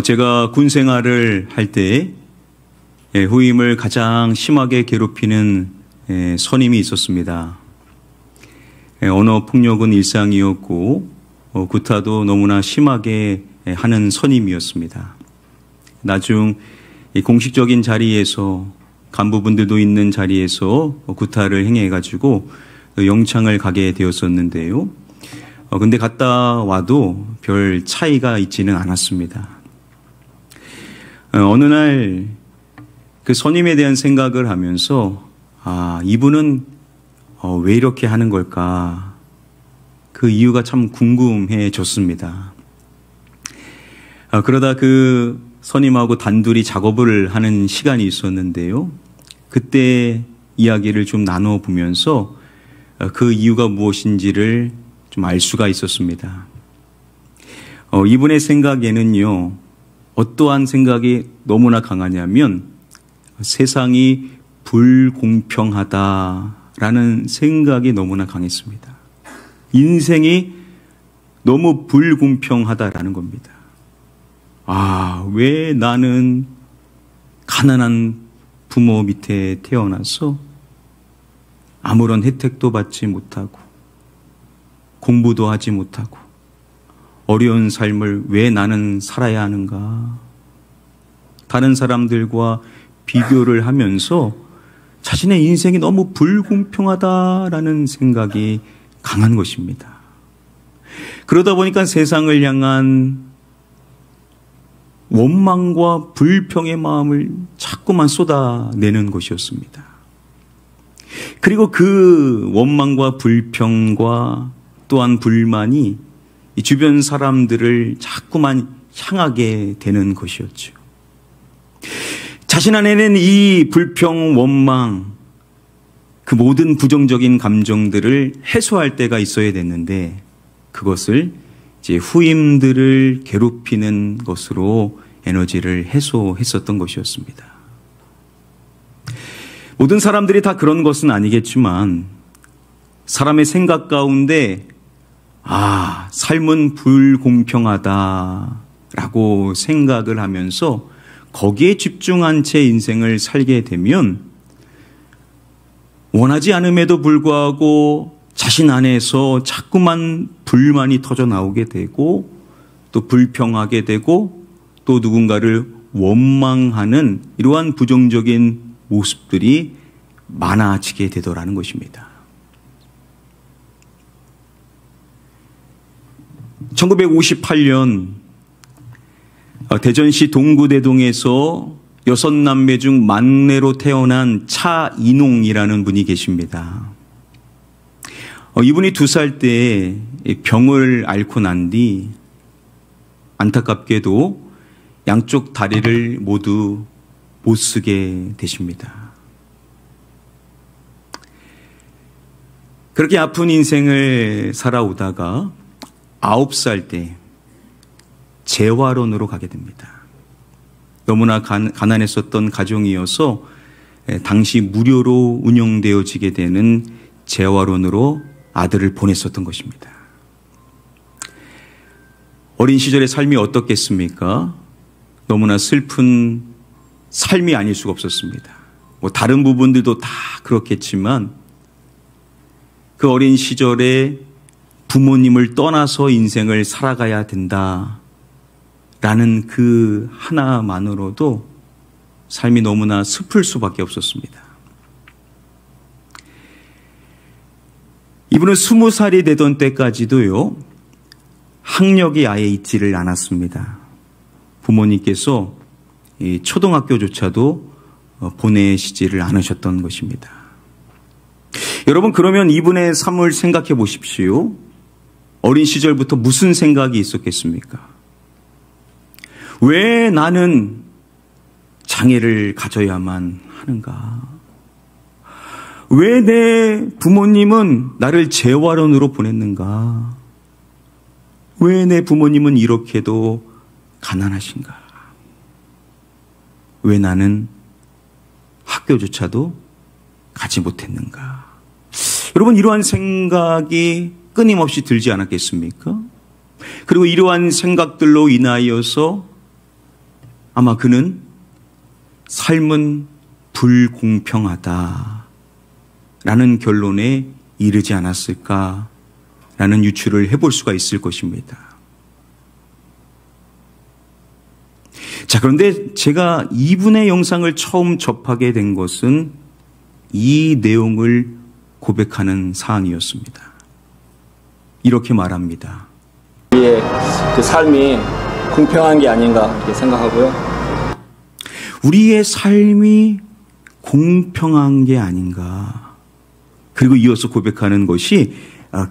제가 군 생활을 할 때 후임을 가장 심하게 괴롭히는 선임이 있었습니다. 언어 폭력은 일상이었고 구타도 너무나 심하게 하는 선임이었습니다. 나중 공식적인 자리에서 간부분들도 있는 자리에서 구타를 행해가지고 영창을 가게 되었었는데요. 근데 갔다 와도 별 차이가 있지는 않았습니다. 어느 날 그 선임에 대한 생각을 하면서 이분은 왜 이렇게 하는 걸까? 그 이유가 참 궁금해졌습니다. 그러다 그 선임하고 단둘이 작업을 하는 시간이 있었는데요. 그때 이야기를 좀 나눠보면서 그 이유가 무엇인지를 좀 알 수가 있었습니다. 이분의 생각에는요, 어떠한 생각이 너무나 강하냐면 세상이 불공평하다라는 생각이 너무나 강했습니다. 인생이 너무 불공평하다라는 겁니다. 왜 나는 가난한 부모 밑에 태어나서 아무런 혜택도 받지 못하고 공부도 하지 못하고 어려운 삶을 왜 나는 살아야 하는가? 다른 사람들과 비교를 하면서 자신의 인생이 너무 불공평하다라는 생각이 강한 것입니다. 그러다 보니까 세상을 향한 원망과 불평의 마음을 자꾸만 쏟아내는 것이었습니다. 그리고 그 원망과 불평과 또한 불만이 이 주변 사람들을 자꾸만 향하게 되는 것이었죠. 자신 안에는 이 불평, 원망, 그 모든 부정적인 감정들을 해소할 때가 있어야 됐는데 그것을 이제 후임들을 괴롭히는 것으로 에너지를 해소했었던 것이었습니다. 모든 사람들이 다 그런 것은 아니겠지만 사람의 생각 가운데 삶은 불공평하다라고 생각을 하면서 거기에 집중한 채 인생을 살게 되면 원하지 않음에도 불구하고 자신 안에서 자꾸만 불만이 터져 나오게 되고 또 불평하게 되고 또 누군가를 원망하는 이러한 부정적인 모습들이 많아지게 되더라는 것입니다. 1958년 대전시 동구대동에서 6남매 중 막내로 태어난 차인홍이라는 분이 계십니다. 이분이 2살 때 병을 앓고 난 뒤 안타깝게도 양쪽 다리를 모두 못 쓰게 되십니다. 그렇게 아픈 인생을 살아오다가 9살 때 재활원으로 가게 됩니다. 너무나 가난했었던 가정이어서 당시 무료로 운영되어지게 되는 재활원으로 아들을 보냈었던 것입니다. 어린 시절의 삶이 어떻겠습니까? 너무나 슬픈 삶이 아닐 수가 없었습니다. 다른 부분들도 다 그렇겠지만 그 어린 시절에 부모님을 떠나서 인생을 살아가야 된다라는 그 하나만으로도 삶이 너무나 슬플 수밖에 없었습니다. 이분은 20살이 되던 때까지도요, 학력이 아예 있지를 않았습니다. 부모님께서 초등학교조차도 보내시지를 않으셨던 것입니다. 여러분, 그러면 이분의 삶을 생각해 보십시오. 어린 시절부터 무슨 생각이 있었겠습니까? 왜 나는 장애를 가져야만 하는가? 왜 내 부모님은 나를 재활원으로 보냈는가? 왜 내 부모님은 이렇게도 가난하신가? 왜 나는 학교조차도 가지 못했는가? 여러분, 이러한 생각이 끊임없이 들지 않았겠습니까? 그리고 이러한 생각들로 인하여서 아마 그는 삶은 불공평하다라는 결론에 이르지 않았을까라는 유추를 해볼 수가 있을 것입니다. 자, 그런데 제가 이분의 영상을 처음 접하게 된 것은 이 내용을 고백하는 사항이었습니다. 이렇게 말합니다. 우리의 그 삶이 공평한 게 아닌가 이렇게 생각하고요. 우리의 삶이 공평한 게 아닌가. 그리고 이어서 고백하는 것이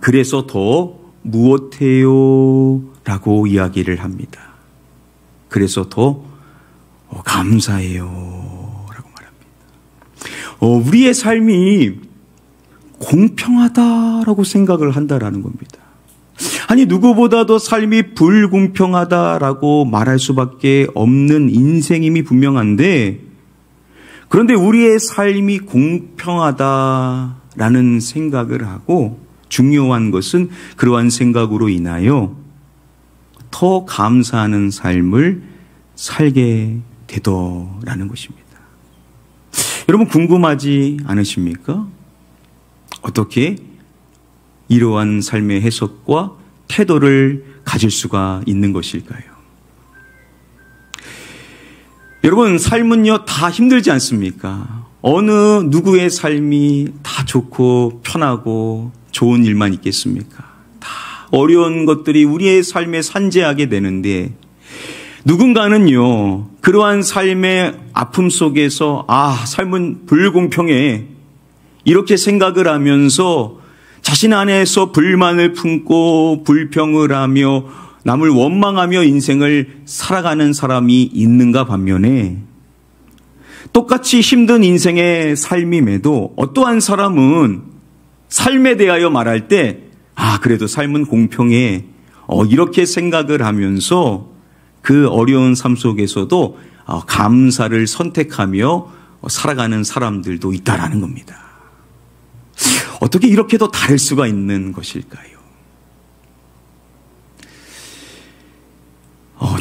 그래서 더 무엇해요? 라고 이야기를 합니다. 그래서 더 감사해요. 라고 말합니다. 우리의 삶이 공평하다라고 생각을 한다라는 겁니다. 아니, 누구보다도 삶이 불공평하다라고 말할 수밖에 없는 인생임이 분명한데, 그런데 우리의 삶이 공평하다라는 생각을 하고, 중요한 것은 그러한 생각으로 인하여 더 감사하는 삶을 살게 되더라는 것입니다. 여러분, 궁금하지 않으십니까? 어떻게 이러한 삶의 해석과 태도를 가질 수가 있는 것일까요? 여러분, 삶은요, 다 힘들지 않습니까? 어느 누구의 삶이 다 좋고 편하고 좋은 일만 있겠습니까? 다 어려운 것들이 우리의 삶에 산재하게 되는데, 누군가는요, 그러한 삶의 아픔 속에서 삶은 불공평해, 이렇게 생각을 하면서 자신 안에서 불만을 품고 불평을 하며 남을 원망하며 인생을 살아가는 사람이 있는가 반면에, 똑같이 힘든 인생의 삶임에도 어떠한 사람은 삶에 대하여 말할 때 그래도 삶은 공평해, 이렇게 생각을 하면서 그 어려운 삶 속에서도 감사를 선택하며 살아가는 사람들도 있다라는 겁니다. 어떻게 이렇게도 다를 수가 있는 것일까요?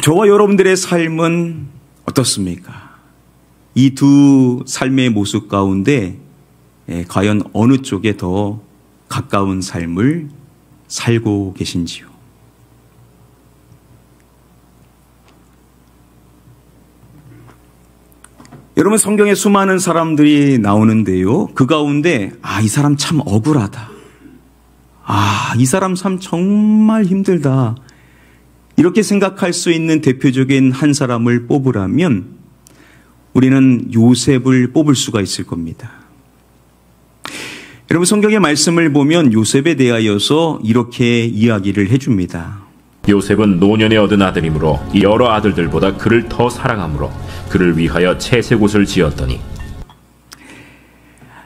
저와 여러분들의 삶은 어떻습니까? 이 두 삶의 모습 가운데 과연 어느 쪽에 더 가까운 삶을 살고 계신지요? 여러분, 성경에 수많은 사람들이 나오는데요, 그 가운데 이 사람 참 억울하다, 이 사람 참 정말 힘들다, 이렇게 생각할 수 있는 대표적인 한 사람을 뽑으라면 우리는 요셉을 뽑을 수가 있을 겁니다. 여러분, 성경의 말씀을 보면 요셉에 대하여서 이렇게 이야기를 해줍니다. 요셉은 노년에 얻은 아들이므로 여러 아들들보다 그를 더 사랑하므로 그를 위하여 채색옷을 지었더니.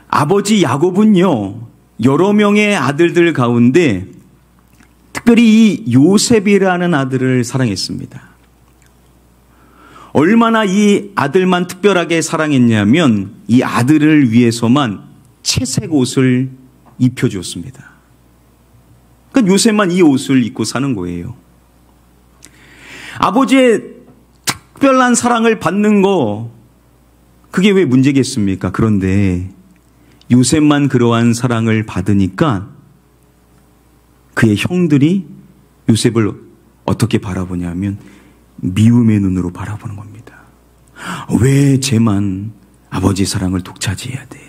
아버지 야곱은요, 여러 명의 아들들 가운데 특별히 이 요셉이라는 아들을 사랑했습니다. 얼마나 이 아들만 특별하게 사랑했냐면 이 아들을 위해서만 채색 옷을 입혀주었습니다. 그러니까 요셉만 이 옷을 입고 사는 거예요. 아버지의 특별한 사랑을 받는 거, 그게 왜 문제겠습니까? 그런데 요셉만 그러한 사랑을 받으니까 그의 형들이 요셉을 어떻게 바라보냐면 미움의 눈으로 바라보는 겁니다. 왜 쟤만 아버지의 사랑을 독차지해야 돼?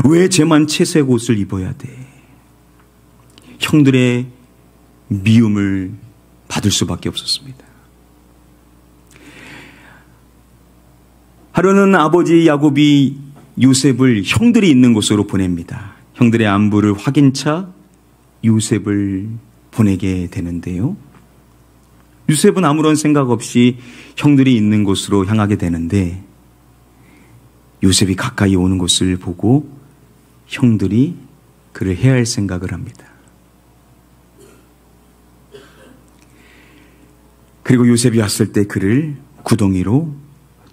왜 쟤만 채색 옷을 입어야 돼? 형들의 미움을 받을 수밖에 없었습니다. 하루는 아버지 야곱이 요셉을 형들이 있는 곳으로 보냅니다. 형들의 안부를 확인차 요셉을 보내게 되는데요. 요셉은 아무런 생각 없이 형들이 있는 곳으로 향하게 되는데, 요셉이 가까이 오는 것을 보고 형들이 그를 해할 생각을 합니다. 그리고 요셉이 왔을 때 그를 구덩이로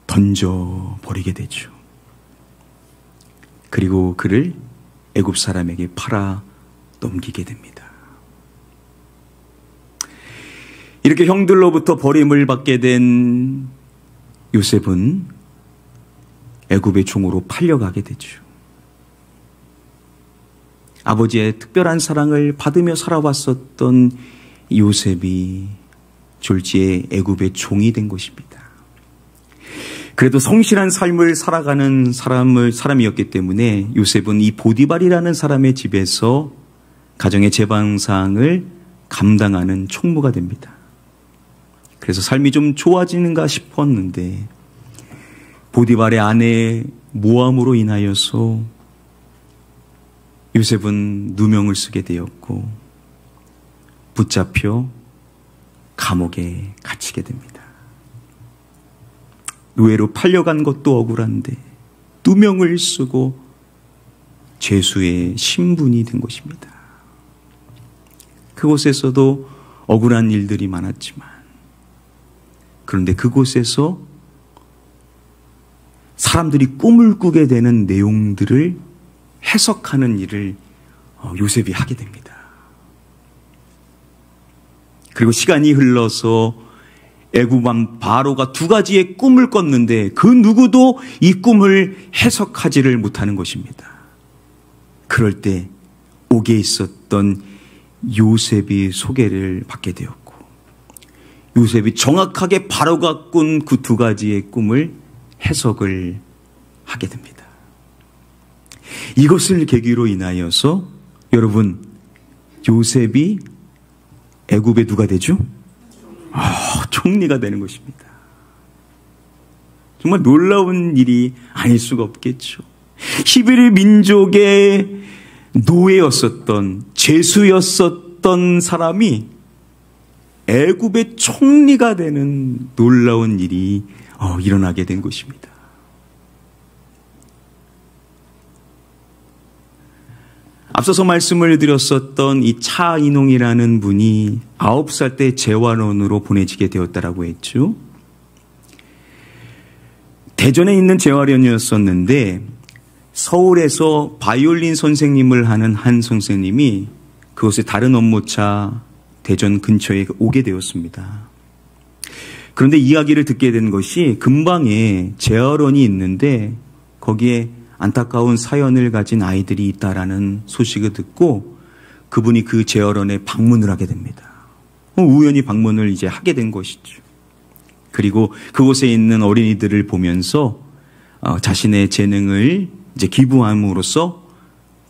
던져버리게 되죠. 그리고 그를 애굽 사람에게 팔아 넘기게 됩니다. 이렇게 형들로부터 버림을 받게 된 요셉은 애굽의 종으로 팔려가게 되죠. 아버지의 특별한 사랑을 받으며 살아왔었던 요셉이 졸지에 애굽의 종이 된 것입니다. 그래도 성실한 삶을 살아가는 사람이었기 때문에 요셉은 이 보디발이라는 사람의 집에서 가정의 제방상을 감당하는 총무가 됩니다. 그래서 삶이 좀 좋아지는가 싶었는데 보디발의 아내의 모함으로 인하여서 요셉은 누명을 쓰게 되었고 붙잡혀 감옥에 갇히게 됩니다. 노예로 팔려간 것도 억울한데 누명을 쓰고 죄수의 신분이 된 것입니다. 그곳에서도 억울한 일들이 많았지만 그런데 그곳에서 사람들이 꿈을 꾸게 되는 내용들을 해석하는 일을 요셉이 하게 됩니다. 그리고 시간이 흘러서 애굽 왕 바로가 두 가지의 꿈을 꿨는데 그 누구도 이 꿈을 해석하지를 못하는 것입니다. 그럴 때 옥에 있었던 요셉이 소개를 받게 되었고 요셉이 정확하게 바로가 꾼 그 두 가지의 꿈을 해석을 하게 됩니다. 이것을 계기로 인하여서 여러분 요셉이 애굽의 누가 되죠? 총리가 되는 것입니다. 정말 놀라운 일이 아닐 수가 없겠죠. 히브리 민족의 노예였었던 죄수였었던 사람이 애굽의 총리가 되는 놀라운 일이 일어나게 된 것입니다. 앞서서 말씀을 드렸었던 이 차인홍이라는 분이 9살 때 재활원으로 보내지게 되었다라고 했죠. 대전에 있는 재활원이었었는데 서울에서 바이올린 선생님을 하는 한 선생님이 그곳에 다른 업무차 대전 근처에 오게 되었습니다. 그런데 이야기를 듣게 된 것이 근방에 재활원이 있는데 거기에 안타까운 사연을 가진 아이들이 있다라는 소식을 듣고 그분이 그 재활원에 방문을 하게 됩니다. 우연히 방문을 이제 하게 된 것이죠. 그리고 그곳에 있는 어린이들을 보면서 자신의 재능을 이제 기부함으로써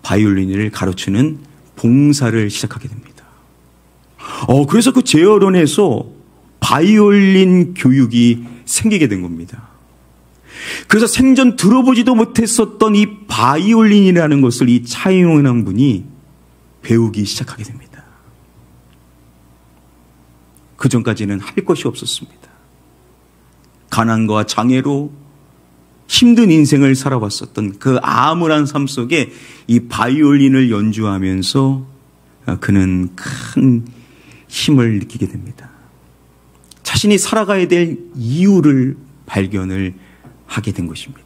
바이올린을 가르치는 봉사를 시작하게 됩니다. 그래서 그 재활원에서 바이올린 교육이 생기게 된 겁니다. 그래서 생전 들어보지도 못했었던 이 바이올린이라는 것을 이 차인홍이라는 분이 배우기 시작하게 됩니다. 그 전까지는 할 것이 없었습니다. 가난과 장애로 힘든 인생을 살아왔었던 그 암울한 삶 속에 이 바이올린을 연주하면서 그는 큰 힘을 느끼게 됩니다. 자신이 살아가야 될 이유를 발견을 하게 된 것입니다.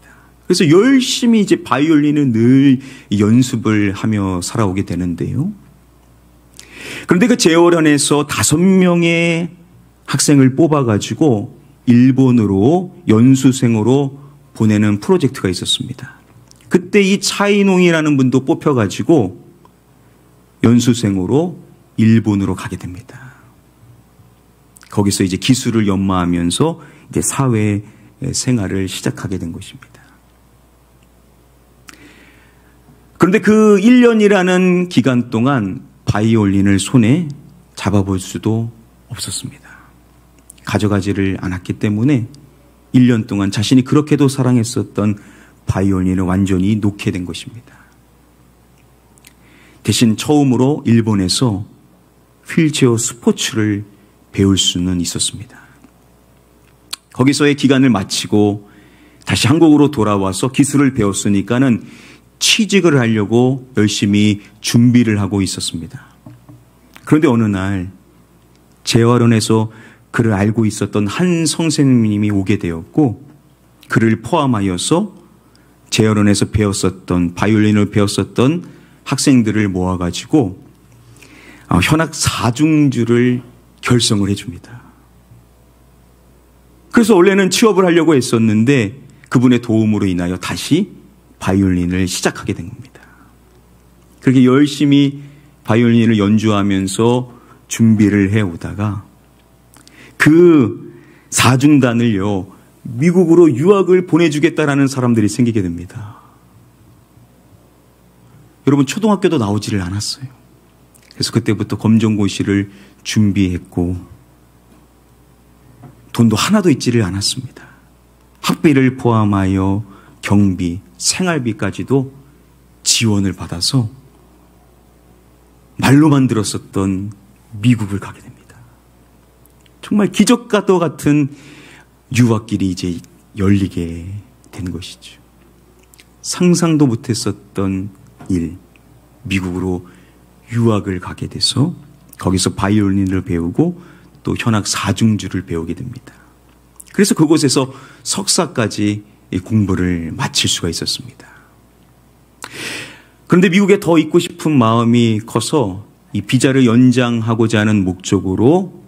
그래서 열심히 이제 바이올린을 늘 연습을 하며 살아오게 되는데요. 그런데 그 재활원에서 5명의 학생을 뽑아가지고 일본으로 연수생으로 보내는 프로젝트가 있었습니다. 그때 이 차인홍이라는 분도 뽑혀가지고 연수생으로 일본으로 가게 됩니다. 거기서 이제 기술을 연마하면서 이제 사회 생활을 시작하게 된 것입니다. 그런데 그 1년이라는 기간 동안 바이올린을 손에 잡아볼 수도 없었습니다. 가져가지를 않았기 때문에 1년 동안 자신이 그렇게도 사랑했었던 바이올린을 완전히 놓게 된 것입니다. 대신 처음으로 일본에서 휠체어 스포츠를 배울 수는 있었습니다. 거기서의 기간을 마치고 다시 한국으로 돌아와서 기술을 배웠으니까는 취직을 하려고 열심히 준비를 하고 있었습니다. 그런데 어느 날 재활원에서 그를 알고 있었던 한 선생님이 오게 되었고 그를 포함하여서 재활원에서 배웠었던 바이올린을 배웠었던 학생들을 모아가지고 현악 4중주를 결성을 해줍니다. 그래서 원래는 취업을 하려고 했었는데 그분의 도움으로 인하여 다시 바이올린을 시작하게 된 겁니다. 그렇게 열심히 바이올린을 연주하면서 준비를 해오다가 그 사중단을요, 미국으로 유학을 보내주겠다라는 사람들이 생기게 됩니다. 여러분, 초등학교도 나오지를 않았어요. 그래서 그때부터 검정고시를 준비했고 돈도 하나도 있지를 않았습니다. 학비를 포함하여 경비, 생활비까지도 지원을 받아서 말로만 들었었던 미국을 가게 됩니다. 정말 기적과도 같은 유학길이 이제 열리게 된 것이죠. 상상도 못했었던 일, 미국으로 유학을 가게 돼서 거기서 바이올린을 배우고 또 현악 사중주를 배우게 됩니다. 그래서 그곳에서 석사까지 공부를 마칠 수가 있었습니다. 그런데 미국에 더 있고 싶은 마음이 커서 이 비자를 연장하고자 하는 목적으로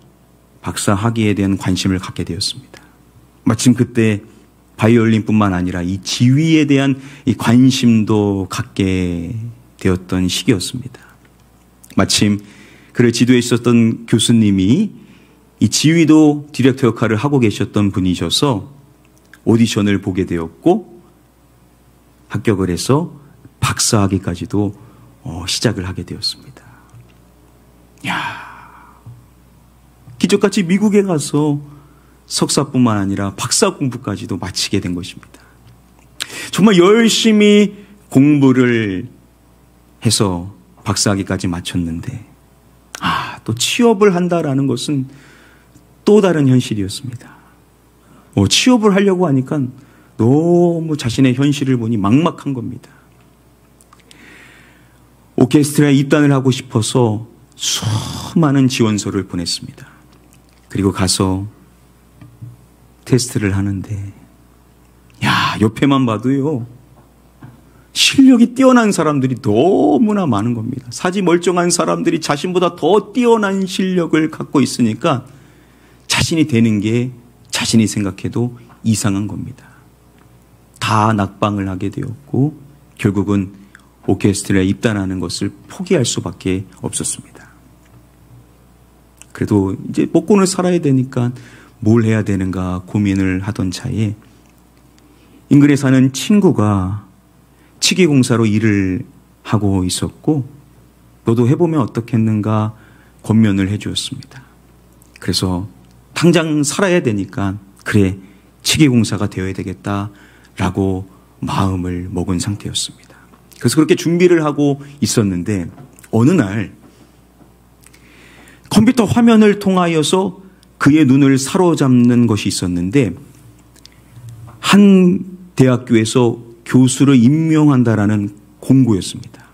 박사 학위에 대한 관심을 갖게 되었습니다. 마침 그때 바이올린뿐만 아니라 이 지휘에 대한 이 관심도 갖게 되었던 시기였습니다. 마침 그를 지도해 주셨던 교수님이 이 지휘도 디렉터 역할을 하고 계셨던 분이셔서 오디션을 보게 되었고 합격을 해서 박사학위까지도 시작을 하게 되었습니다. 기적같이 미국에 가서 석사뿐만 아니라 박사 공부까지도 마치게 된 것입니다. 정말 열심히 공부를 해서 박사학위까지 마쳤는데 또 취업을 한다라는 것은 또 다른 현실이었습니다. 취업을 하려고 하니까 너무 자신의 현실을 보니 막막한 겁니다. 오케스트라에 입단을 하고 싶어서 수많은 지원서를 보냈습니다. 그리고 가서 테스트를 하는데 옆에만 봐도요, 실력이 뛰어난 사람들이 너무나 많은 겁니다. 사지 멀쩡한 사람들이 자신보다 더 뛰어난 실력을 갖고 있으니까 자신이 되는 게 자신이 생각해도 이상한 겁니다. 다 낙방을 하게 되었고 결국은 오케스트라에 입단하는 것을 포기할 수밖에 없었습니다. 그래도 이제 먹고는 살아야 되니까 뭘 해야 되는가 고민을 하던 차에 인근에 사는 친구가 치기공사로 일을 하고 있었고 너도 해보면 어떻겠는가 권면을 해 주었습니다. 그래서 당장 살아야 되니까 그래 치기공사가 되어야 되겠다라고 마음을 먹은 상태였습니다. 그래서 그렇게 준비를 하고 있었는데 어느 날 컴퓨터 화면을 통하여서 그의 눈을 사로잡는 것이 있었는데 한 대학교에서 교수를 임명한다라는 공고였습니다.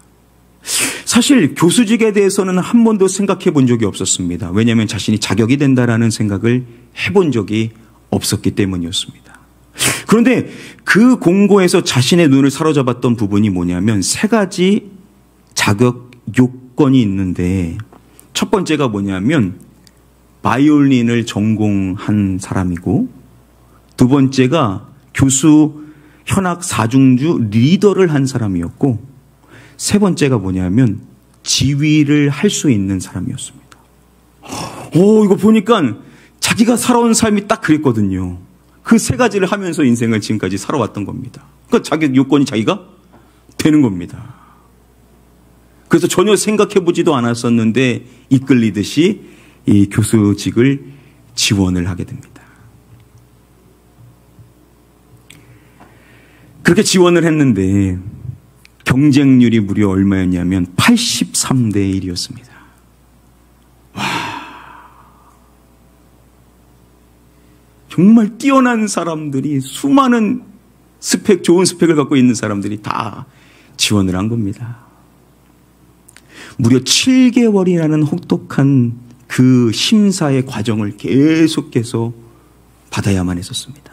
사실 교수직에 대해서는 한 번도 생각해 본 적이 없었습니다. 왜냐하면 자신이 자격이 된다라는 생각을 해본 적이 없었기 때문이었습니다. 그런데 그 공고에서 자신의 눈을 사로잡았던 부분이 뭐냐면 세 가지 자격 요건이 있는데 첫 번째가 뭐냐면 바이올린을 전공한 사람이고 두 번째가 교수 현악 사중주 리더를 한 사람이었고 세 번째가 뭐냐면 지휘를 할 수 있는 사람이었습니다. 이거 보니까 자기가 살아온 삶이 딱 그랬거든요. 그 세 가지를 하면서 인생을 지금까지 살아왔던 겁니다. 그러니까 자격 요건이 자기가 되는 겁니다. 그래서 전혀 생각해보지도 않았었는데 이끌리듯이 이 교수직을 지원을 하게 됩니다. 그렇게 지원을 했는데 경쟁률이 무려 얼마였냐면 83대 1이었습니다. 정말 뛰어난 사람들이 수많은 좋은 스펙을 갖고 있는 사람들이 다 지원을 한 겁니다. 무려 7개월이라는 혹독한 그 심사의 과정을 계속해서 받아야만 했었습니다.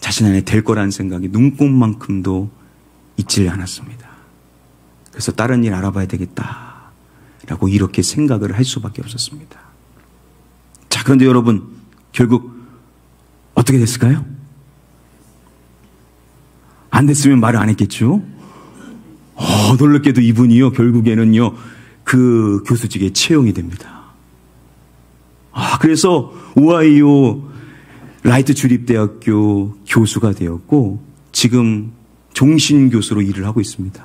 자신 안에 될 거라는 생각이 눈꼽만큼도 있질 않았습니다. 그래서 다른 일 알아봐야 되겠다라고 이렇게 생각을 할 수밖에 없었습니다. 자, 그런데 여러분, 결국 어떻게 됐을까요? 안 됐으면 말을 안 했겠죠. 놀랍게도 이분이요, 결국에는요, 그 교수직에 채용이 됩니다. 그래서 오하이오 라이트 주립대학교 교수가 되었고, 지금 종신교수로 일을 하고 있습니다.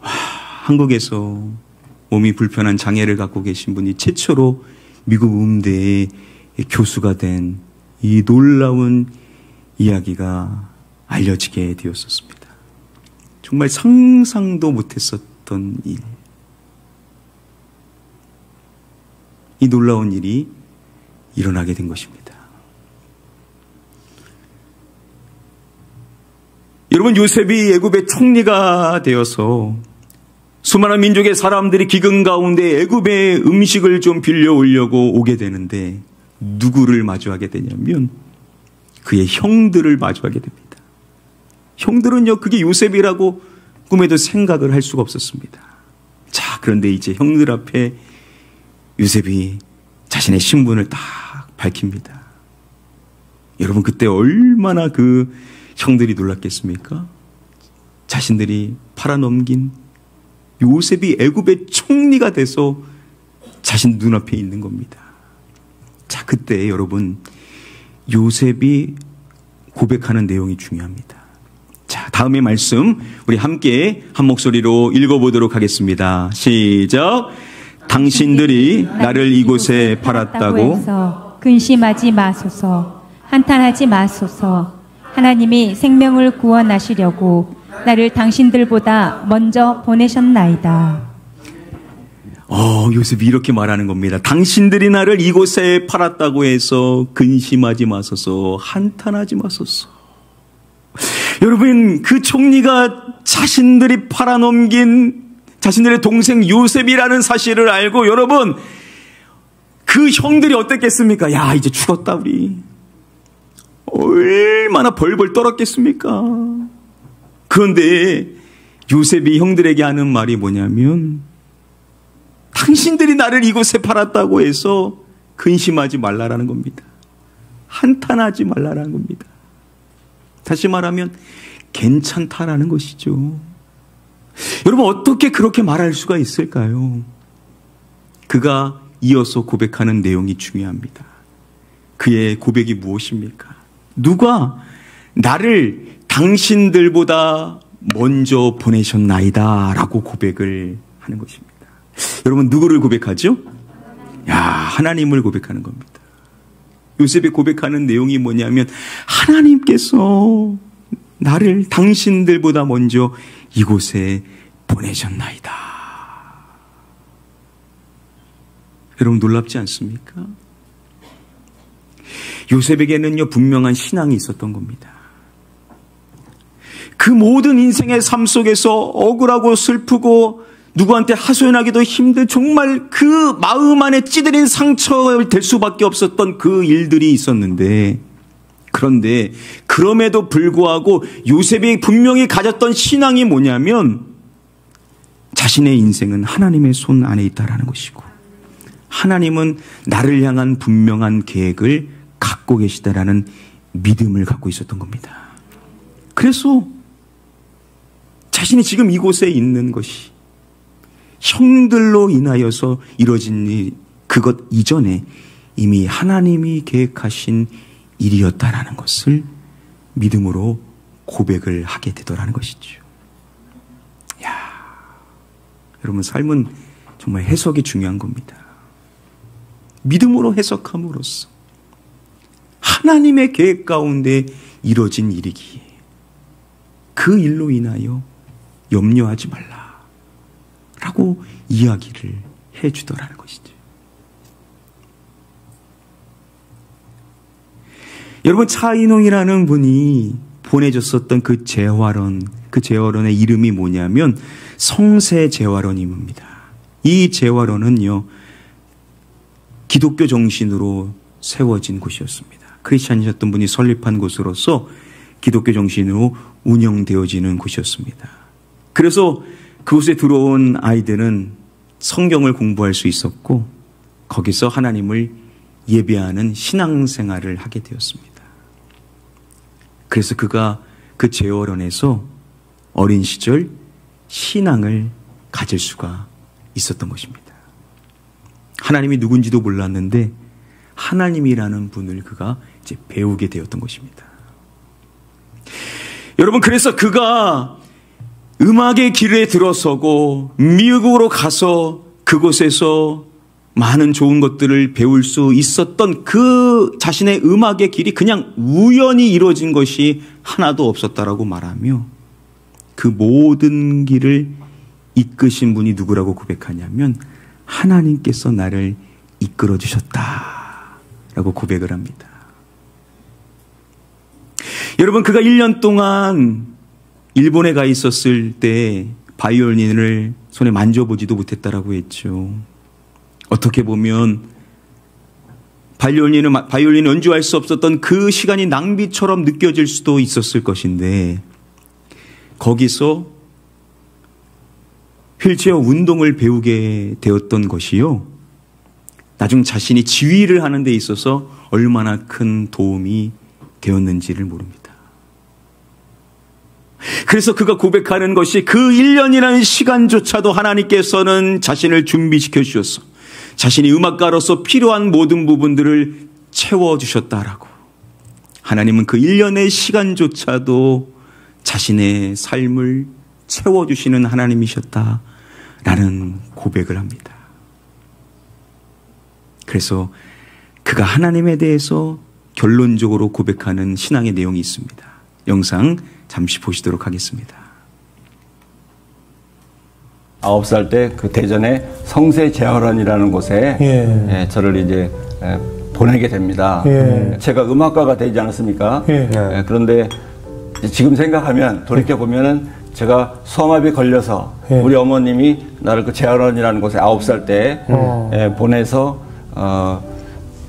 한국에서 몸이 불편한 장애를 갖고 계신 분이 최초로 미국 음대의 교수가 된 이 놀라운 이야기가 알려지게 되었었습니다. 정말 상상도 못했었던 일. 이 놀라운 일이 일어나게 된 것입니다. 여러분, 요셉이 애굽의 총리가 되어서 수많은 민족의 사람들이 기근 가운데 애굽의 음식을 좀 빌려오려고 오게 되는데 누구를 마주하게 되냐면 그의 형들을 마주하게 됩니다. 형들은요, 그게 요셉이라고 꿈에도 생각을 할 수가 없었습니다. 자, 그런데 이제 형들 앞에 요셉이 자신의 신분을 딱 밝힙니다. 여러분, 그때 얼마나 그 형들이 놀랐겠습니까? 자신들이 팔아넘긴 요셉이 애굽의 총리가 돼서 자신 눈앞에 있는 겁니다. 자, 그때 여러분, 요셉이 고백하는 내용이 중요합니다. 자, 다음의 말씀 우리 함께 한 목소리로 읽어보도록 하겠습니다. 시작. 당신들이 나를 이곳에 팔았다고 해서 근심하지 마소서, 한탄하지 마소서. 하나님이 생명을 구원하시려고 나를 당신들보다 먼저 보내셨나이다. 요셉이 이렇게 말하는 겁니다. 당신들이 나를 이곳에 팔았다고 해서 근심하지 마소서, 한탄하지 마소서. 여러분, 그 총리가 자신들이 팔아넘긴 자신들의 동생 요셉이라는 사실을 알고, 여러분, 그 형들이 어땠겠습니까? 야, 이제 죽었다 우리. 얼마나 벌벌 떨었겠습니까? 그런데 요셉이 형들에게 하는 말이 뭐냐면, 당신들이 나를 이곳에 팔았다고 해서 근심하지 말라라는 겁니다. 한탄하지 말라라는 겁니다. 다시 말하면 괜찮다라는 것이죠. 여러분, 어떻게 그렇게 말할 수가 있을까요? 그가 이어서 고백하는 내용이 중요합니다. 그의 고백이 무엇입니까? 누가 나를 당신들보다 먼저 보내셨나이다 라고 고백을 하는 것입니다. 여러분, 누구를 고백하죠? 하나님을 고백하는 겁니다. 요셉이 고백하는 내용이 뭐냐면, 하나님께서 나를 당신들보다 먼저 이곳에 보내셨나이다. 여러분, 놀랍지 않습니까? 요셉에게는요, 분명한 신앙이 있었던 겁니다. 그 모든 인생의 삶 속에서 억울하고 슬프고 누구한테 하소연하기도 힘든, 정말 그 마음 안에 찌들인 상처가 될 수밖에 없었던 그 일들이 있었는데, 그런데 그럼에도 불구하고 요셉이 분명히 가졌던 신앙이 뭐냐면, 자신의 인생은 하나님의 손 안에 있다라는 것이고, 하나님은 나를 향한 분명한 계획을 갖고 계시다라는 믿음을 갖고 있었던 겁니다. 그래서 자신이 지금 이곳에 있는 것이 형들로 인하여서 이루어진 일, 그것 이전에 이미 하나님이 계획하신 일이었다라는 것을 믿음으로 고백을 하게 되더라는 것이죠. 여러분, 삶은 정말 해석이 중요한 겁니다. 믿음으로 해석함으로써 하나님의 계획 가운데 이루어진 일이기에 그 일로 인하여 염려하지 말라 라고 이야기를 해주더라는 것이죠. 여러분, 차인홍이라는 분이 보내줬었던 그 재활원의 이름이 뭐냐면 성세재활원임입니다. 이 재활원은요, 기독교 정신으로 세워진 곳이었습니다. 크리스찬이셨던 분이 설립한 곳으로서 기독교 정신으로 운영되어지는 곳이었습니다. 그래서 그곳에 들어온 아이들은 성경을 공부할 수 있었고, 거기서 하나님을 예배하는 신앙생활을 하게 되었습니다. 그래서 그가 그 제어론에서 어린 시절 신앙을 가질 수가 있었던 것입니다. 하나님이 누군지도 몰랐는데 하나님이라는 분을 그가 이제 배우게 되었던 것입니다. 여러분, 그래서 그가 음악의 길에 들어서고 미국으로 가서 그곳에서 많은 좋은 것들을 배울 수 있었던 그 자신의 음악의 길이 그냥 우연히 이루어진 것이 하나도 없었다라고 말하며 그 모든 길을 이끄신 분이 누구라고 고백하냐면 하나님께서 나를 이끌어 주셨다라고 고백을 합니다. 여러분, 그가 1년 동안 일본에 가 있었을 때 바이올린을 손에 만져보지도 못했다라고 했죠. 어떻게 보면 바이올린 연주할 수 없었던 그 시간이 낭비처럼 느껴질 수도 있었을 것인데 거기서 휠체어 운동을 배우게 되었던 것이요, 나중 자신이 지휘를 하는 데 있어서 얼마나 큰 도움이 되었는지를 모릅니다. 그래서 그가 고백하는 것이 그 1년이라는 시간조차도 하나님께서는 자신을 준비시켜 주셔서 자신이 음악가로서 필요한 모든 부분들을 채워주셨다라고, 하나님은 그 1년의 시간조차도 자신의 삶을 채워주시는 하나님이셨다라는 고백을 합니다. 그래서 그가 하나님에 대해서 결론적으로 고백하는 신앙의 내용이 있습니다. 영상 잠시 보시도록 하겠습니다. 9살 때 그 대전의 성세제화원이라는 곳에 저를 이제 보내게 됩니다. 제가 음악가가 되지 않았습니까? 그런데 지금 생각하면 돌이켜보면은 제가 성압이 걸려서 우리 어머님이 나를 그 제화원이라는 곳에 9살 때 보내서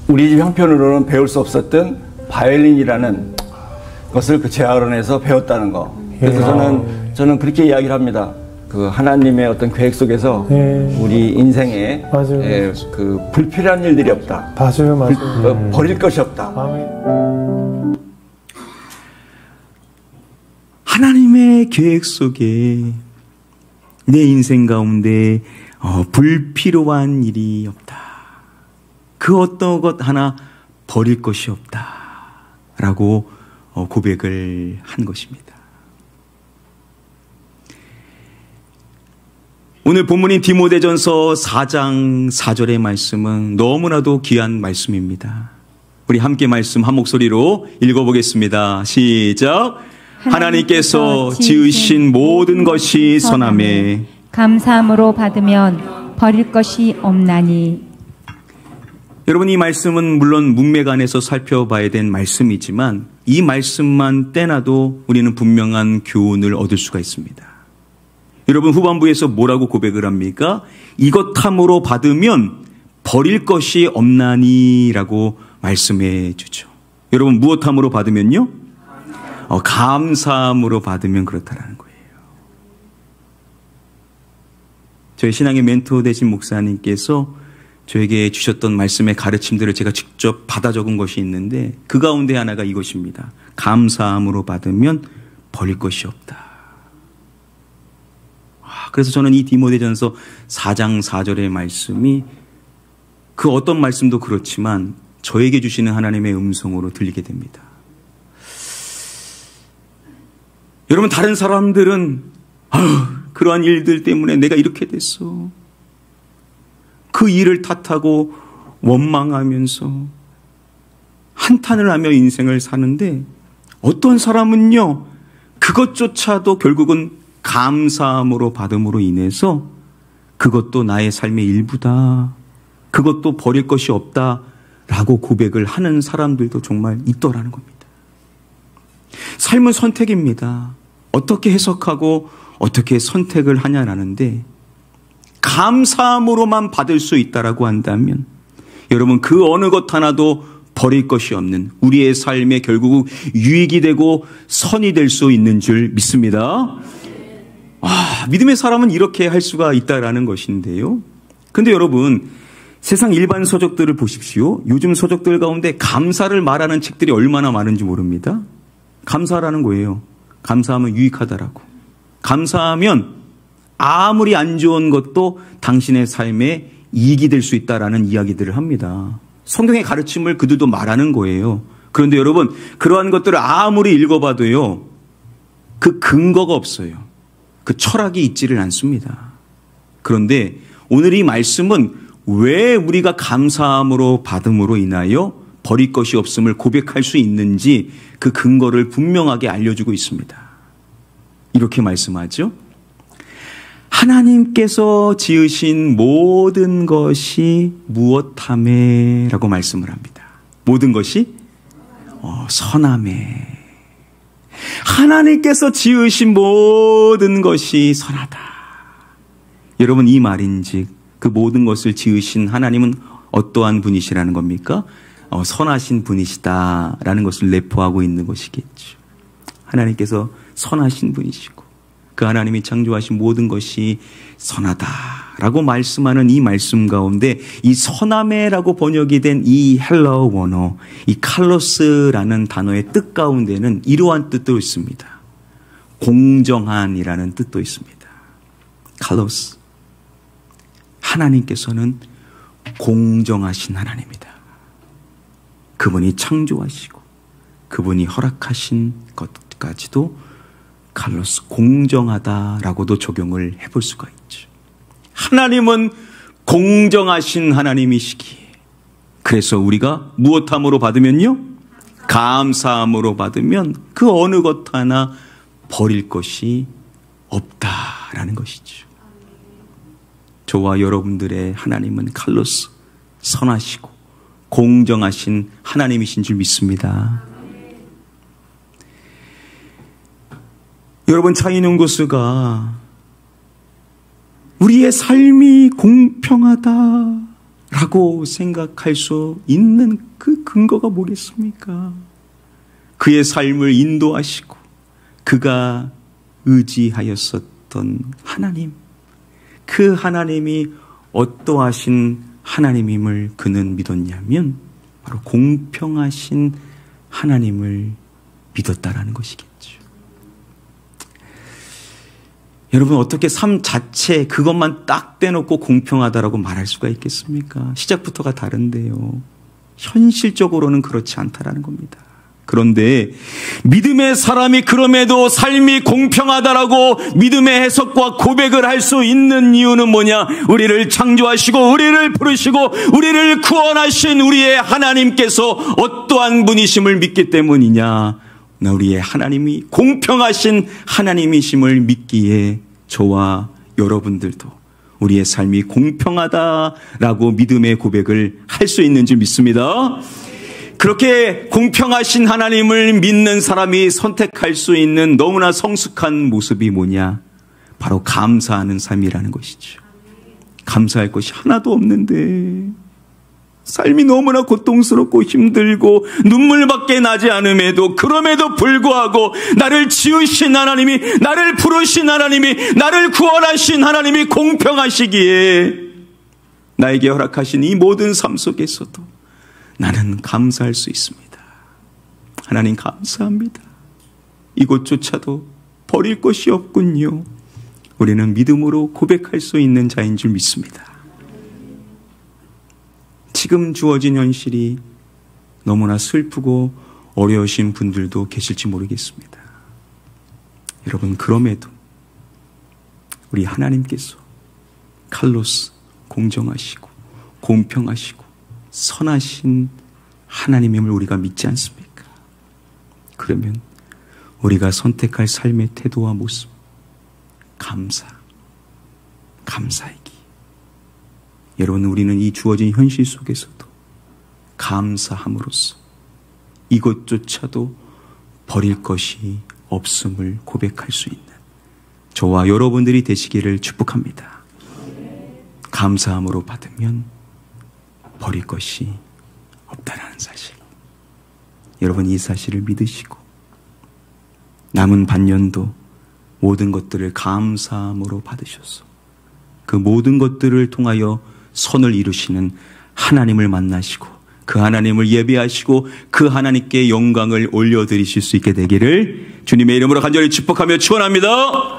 우리 집 형편으로는 배울 수 없었던 바이올린이라는 것을 그 제화원에서 배웠다는 거. 그래서 저는 그렇게 이야기를 합니다. 그 하나님의 어떤 계획 속에서 우리 인생에 그 불필요한 일들이 없다. 맞아요. 버릴 것이 없다. 하나님의 계획 속에 내 인생 가운데 불필요한 일이 없다. 그 어떤 것 하나 버릴 것이 없다라고 고백을 한 것입니다. 오늘 본문인 디모데전서 4장 4절의 말씀은 너무나도 귀한 말씀입니다. 우리 함께 말씀 한 목소리로 읽어보겠습니다. 시작. 하나님께서 지으신 모든 것이 선하매 감사함으로 받으면 버릴 것이 없나니. 여러분, 이 말씀은 물론 문맥 안에서 살펴봐야 된 말씀이지만 이 말씀만 떼놔도 우리는 분명한 교훈을 얻을 수가 있습니다. 여러분, 후반부에서 뭐라고 고백을 합니까? 이것 함으로 받으면 버릴 것이 없나니라고 말씀해 주죠. 여러분, 무엇함으로 받으면요? 감사함으로 받으면 그렇다라는 거예요. 저희 신앙의 멘토 되신 목사님께서 저에게 주셨던 말씀의 가르침들을 제가 직접 받아 적은 것이 있는데 그 가운데 하나가 이것입니다. 감사함으로 받으면 버릴 것이 없다. 그래서 저는 이 디모데전서 4장 4절의 말씀이 그 어떤 말씀도 그렇지만 저에게 주시는 하나님의 음성으로 들리게 됩니다. 여러분, 다른 사람들은 그러한 일들 때문에 내가 이렇게 됐어. 그 일을 탓하고 원망하면서 한탄을 하며 인생을 사는데 어떤 사람은요, 그것조차도 결국은 감사함으로 받음으로 인해서 그것도 나의 삶의 일부다. 그것도 버릴 것이 없다라고 고백을 하는 사람들도 정말 있더라는 겁니다. 삶은 선택입니다. 어떻게 해석하고 어떻게 선택을 하냐라는데 감사함으로만 받을 수 있다라고 한다면 여러분, 그 어느 것 하나도 버릴 것이 없는 우리의 삶에 결국 유익이 되고 선이 될 수 있는 줄 믿습니다. 믿음의 사람은 이렇게 할 수가 있다라는 것인데요. 근데 여러분, 세상 일반 서적들을 보십시오. 요즘 서적들 가운데 감사를 말하는 책들이 얼마나 많은지 모릅니다. 감사라는 거예요. 감사하면 유익하다라고. 감사하면 아무리 안 좋은 것도 당신의 삶에 이익이 될 수 있다라는 이야기들을 합니다. 성경의 가르침을 그들도 말하는 거예요. 그런데 여러분, 그러한 것들을 아무리 읽어봐도요, 그 근거가 없어요. 그 철학이 있지를 않습니다. 그런데 오늘 이 말씀은 왜 우리가 감사함으로 받음으로 인하여 버릴 것이 없음을 고백할 수 있는지 그 근거를 분명하게 알려주고 있습니다. 이렇게 말씀하죠. 하나님께서 지으신 모든 것이 무엇하매 라고 말씀을 합니다. 모든 것이 선하매. 하나님께서 지으신 모든 것이 선하다. 여러분, 이 말인즉 그 모든 것을 지으신 하나님은 어떠한 분이시라는 겁니까? 선하신 분이시다라는 것을 내포하고 있는 것이겠죠. 하나님께서 선하신 분이시고 그 하나님이 창조하신 모든 것이 선하다라고 말씀하는 이 말씀 가운데 이 선함에라고 번역이 된 이 헬라어 원어, 이 칼로스라는 단어의 뜻 가운데는 이러한 뜻도 있습니다. 공정한이라는 뜻도 있습니다. 칼로스. 하나님께서는 공정하신 하나님이다. 그분이 창조하시고 그분이 허락하신 것까지도 칼로스, 공정하다라고도 적용을 해볼 수가 있죠. 하나님은 공정하신 하나님이시기에 그래서 우리가 무엇함으로 받으면요? 감사함으로 받으면 그 어느 것 하나 버릴 것이 없다라는 것이죠. 저와 여러분들의 하나님은 칼로스, 선하시고 공정하신 하나님이신 줄 믿습니다. 여러분, 차이눈구스가 우리의 삶이 공평하다라고 생각할 수 있는 그 근거가 뭐겠습니까? 그의 삶을 인도하시고 그가 의지하였었던 하나님, 그 하나님이 어떠하신 하나님임을 그는 믿었냐면 바로 공평하신 하나님을 믿었다라는 것이겠죠. 여러분, 어떻게 삶 자체 그것만 딱 떼놓고 공평하다라고 말할 수가 있겠습니까? 시작부터가 다른데요. 현실적으로는 그렇지 않다라는 겁니다. 그런데 믿음의 사람이 그럼에도 삶이 공평하다라고 믿음의 해석과 고백을 할 수 있는 이유는 뭐냐? 우리를 창조하시고 우리를 부르시고 우리를 구원하신 우리의 하나님께서 어떠한 분이심을 믿기 때문이냐? 우리의 하나님이 공평하신 하나님이심을 믿기에 저와 여러분들도 우리의 삶이 공평하다라고 믿음의 고백을 할 수 있는 줄 믿습니다. 그렇게 공평하신 하나님을 믿는 사람이 선택할 수 있는 너무나 성숙한 모습이 뭐냐? 바로 감사하는 삶이라는 것이죠. 감사할 것이 하나도 없는데 삶이 너무나 고통스럽고 힘들고 눈물밖에 나지 않음에도 그럼에도 불구하고 나를 지으신 하나님이, 나를 부르신 하나님이, 나를 구원하신 하나님이 공평하시기에 나에게 허락하신 이 모든 삶 속에서도 나는 감사할 수 있습니다. 하나님 감사합니다. 이것조차도 버릴 것이 없군요. 우리는 믿음으로 고백할 수 있는 자인 줄 믿습니다. 지금 주어진 현실이 너무나 슬프고 어려우신 분들도 계실지 모르겠습니다. 여러분, 그럼에도 우리 하나님께서 칼로스, 공정하시고 공평하시고 선하신 하나님임을 우리가 믿지 않습니까? 그러면 우리가 선택할 삶의 태도와 모습, 감사이기. 여러분, 우리는 이 주어진 현실 속에서도 감사함으로써 이것조차도 버릴 것이 없음을 고백할 수 있는 저와 여러분들이 되시기를 축복합니다. 감사함으로 받으면 버릴 것이 없다라는 사실. 여러분, 이 사실을 믿으시고 남은 반년도 모든 것들을 감사함으로 받으셔서 그 모든 것들을 통하여 선을 이루시는 하나님을 만나시고 그 하나님을 예배하시고 그 하나님께 영광을 올려드리실 수 있게 되기를 주님의 이름으로 간절히 축복하며 축원합니다.